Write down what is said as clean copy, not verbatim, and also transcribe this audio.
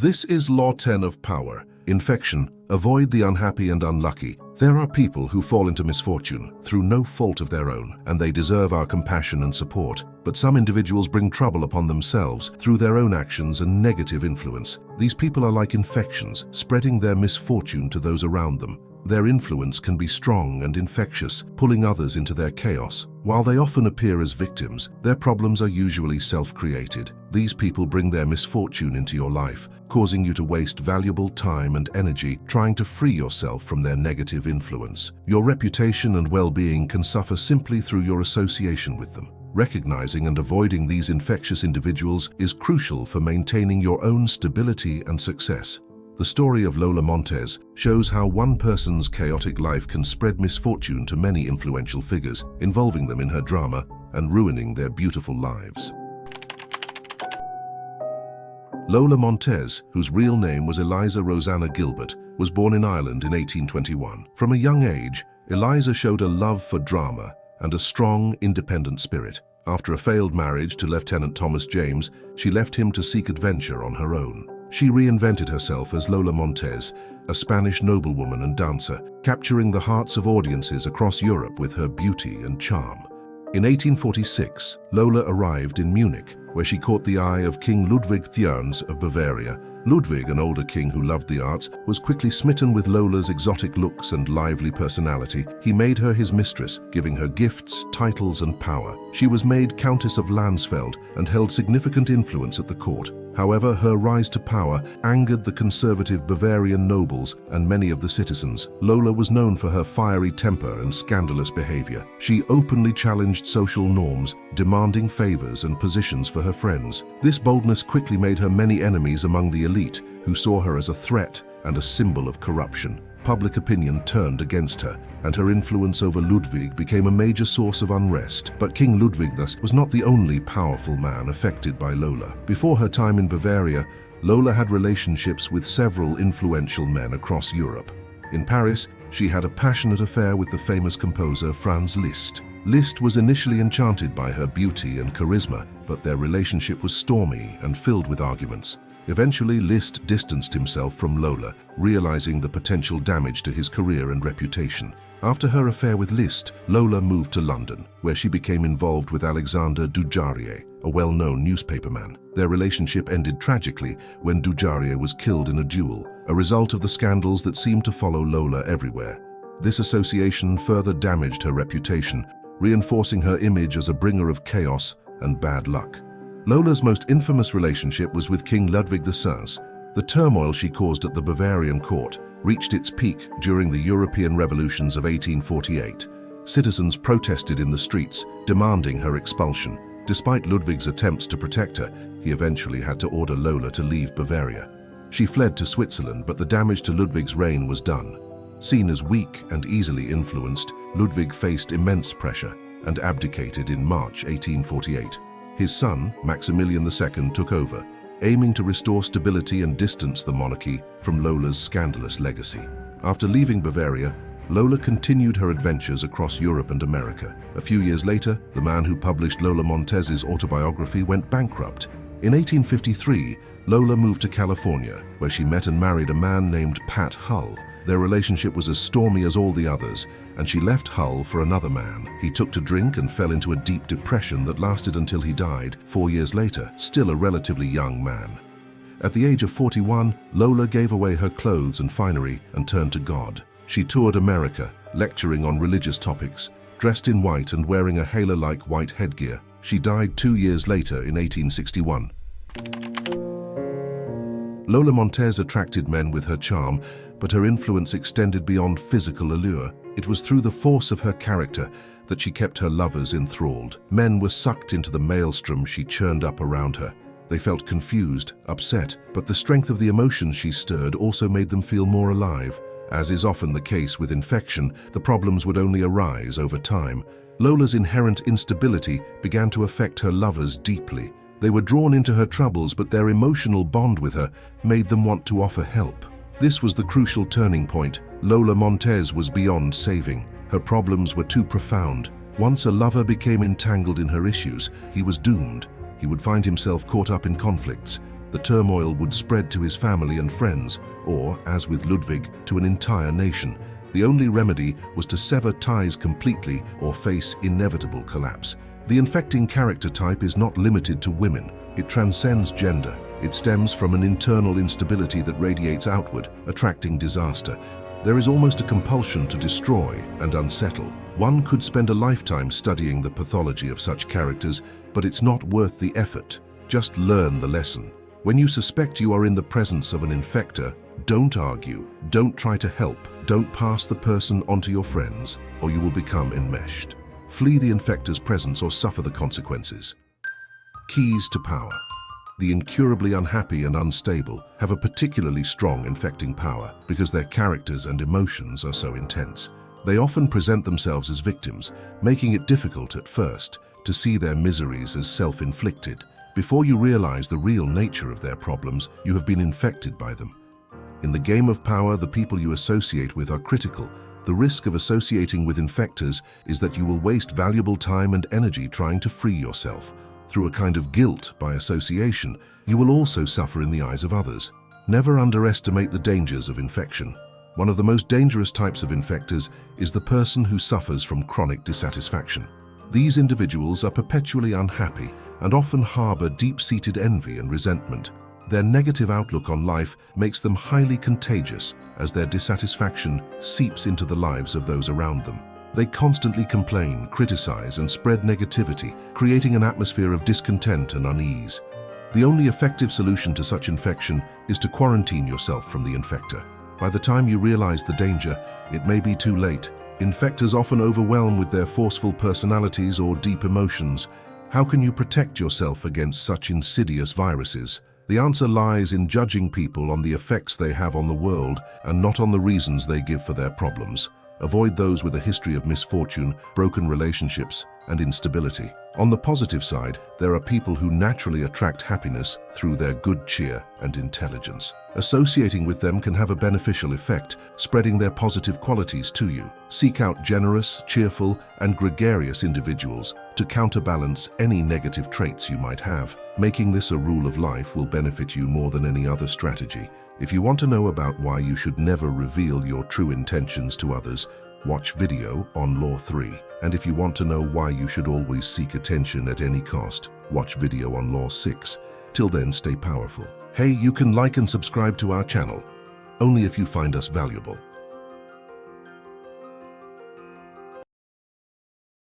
This is Law 10 of Power. Infection. Avoid the unhappy and unlucky. There are people who fall into misfortune through no fault of their own, and they deserve our compassion and support. But some individuals bring trouble upon themselves through their own actions and negative influence. These people are like infections, spreading their misfortune to those around them. Their influence can be strong and infectious, pulling others into their chaos. While they often appear as victims, their problems are usually self-created. These people bring their misfortune into your life, causing you to waste valuable time and energy trying to free yourself from their negative influence. Your reputation and well-being can suffer simply through your association with them. Recognizing and avoiding these infectious individuals is crucial for maintaining your own stability and success. The story of Lola Montez shows how one person's chaotic life can spread misfortune to many influential figures, involving them in her drama and ruining their beautiful lives. Lola Montez, whose real name was Eliza Rosanna Gilbert, was born in Ireland in 1821. From a young age, Eliza showed a love for drama and a strong, independent spirit. After a failed marriage to Lieutenant Thomas James, she left him to seek adventure on her own. She reinvented herself as Lola Montez, a Spanish noblewoman and dancer, capturing the hearts of audiences across Europe with her beauty and charm. In 1846, Lola arrived in Munich, where she caught the eye of King Ludwig Thierns of Bavaria. Ludwig, an older king who loved the arts, was quickly smitten with Lola's exotic looks and lively personality. He made her his mistress, giving her gifts, titles, and power. She was made Countess of Landsfeld and held significant influence at the court. However, her rise to power angered the conservative Bavarian nobles and many of the citizens. Lola was known for her fiery temper and scandalous behavior. She openly challenged social norms, demanding favors and positions for her friends. This boldness quickly made her many enemies among the elite, who saw her as a threat and a symbol of corruption. Public opinion turned against her, and her influence over Ludwig became a major source of unrest. But King Ludwig thus was not the only powerful man affected by Lola. Before her time in Bavaria, Lola had relationships with several influential men across Europe. In Paris, she had a passionate affair with the famous composer Franz Liszt. Liszt was initially enchanted by her beauty and charisma, but their relationship was stormy and filled with arguments. Eventually, Liszt distanced himself from Lola, realizing the potential damage to his career and reputation. After her affair with Liszt, Lola moved to London, where she became involved with Alexander Dujarier, a well-known newspaperman. Their relationship ended tragically when Dujarier was killed in a duel, a result of the scandals that seemed to follow Lola everywhere. This association further damaged her reputation, reinforcing her image as a bringer of chaos and bad luck. Lola's most infamous relationship was with King Ludwig VI. The turmoil she caused at the Bavarian court reached its peak during the European revolutions of 1848. Citizens protested in the streets, demanding her expulsion. Despite Ludwig's attempts to protect her, he eventually had to order Lola to leave Bavaria. She fled to Switzerland, but the damage to Ludwig's reign was done. Seen as weak and easily influenced, Ludwig faced immense pressure and abdicated in March 1848. His son, Maximilian II, took over, aiming to restore stability and distance the monarchy from Lola's scandalous legacy. After leaving Bavaria, Lola continued her adventures across Europe and America. A few years later, the man who published Lola Montez's autobiography went bankrupt. In 1853, Lola moved to California, where she met and married a man named Pat Hull. Their relationship was as stormy as all the others, and she left Hull for another man. He took to drink and fell into a deep depression that lasted until he died 4 years later, still a relatively young man. At the age of 41, Lola gave away her clothes and finery and turned to God. She toured America, lecturing on religious topics, dressed in white and wearing a halo-like white headgear. She died 2 years later in 1861. Lola Montez attracted men with her charm, but her influence extended beyond physical allure. It was through the force of her character that she kept her lovers enthralled. Men were sucked into the maelstrom she churned up around her. They felt confused, upset, but the strength of the emotions she stirred also made them feel more alive. As is often the case with infection, the problems would only arise over time. Lola's inherent instability began to affect her lovers deeply. They were drawn into her troubles, but their emotional bond with her made them want to offer help. This was the crucial turning point. Lola Montez was beyond saving. Her problems were too profound. Once a lover became entangled in her issues, he was doomed. He would find himself caught up in conflicts the turmoil would spread to his family and friends, or, as with Ludwig, to an entire nation. The only remedy was to sever ties completely or face inevitable collapse. The infecting character type is not limited to women. It transcends gender. It stems from an internal instability that radiates outward, attracting disaster. There is almost a compulsion to destroy and unsettle. One could spend a lifetime studying the pathology of such characters, but it's not worth the effort. Just learn the lesson. When you suspect you are in the presence of an infector, don't argue, don't try to help, don't pass the person on to your friends, or you will become enmeshed. Flee the infector's presence or suffer the consequences. Keys to power. The incurably unhappy and unstable have a particularly strong infecting power because their characters and emotions are so intense. They often present themselves as victims, making it difficult at first to see their miseries as self-inflicted. Before you realize the real nature of their problems, you have been infected by them. In the game of power, the people you associate with are critical. The risk of associating with infectors is that you will waste valuable time and energy trying to free yourself. Through a kind of guilt by association, you will also suffer in the eyes of others. Never underestimate the dangers of infection. One of the most dangerous types of infectors is the person who suffers from chronic dissatisfaction. These individuals are perpetually unhappy and often harbor deep-seated envy and resentment. Their negative outlook on life makes them highly contagious as their dissatisfaction seeps into the lives of those around them. They constantly complain, criticize, and spread negativity, creating an atmosphere of discontent and unease. The only effective solution to such infection is to quarantine yourself from the infector. By the time you realize the danger, it may be too late. Infectors often overwhelm with their forceful personalities or deep emotions. How can you protect yourself against such insidious viruses? The answer lies in judging people on the effects they have on the world and not on the reasons they give for their problems. Avoid those with a history of misfortune, broken relationships, and instability. On the positive side, there are people who naturally attract happiness through their good cheer and intelligence. Associating with them can have a beneficial effect, spreading their positive qualities to you. Seek out generous, cheerful, and gregarious individuals to counterbalance any negative traits you might have. Making this a rule of life will benefit you more than any other strategy. If you want to know about why you should never reveal your true intentions to others, watch video on Law 3. And if you want to know why you should always seek attention at any cost, watch video on Law 6. Till then, stay powerful. Hey, you can like and subscribe to our channel, only if you find us valuable.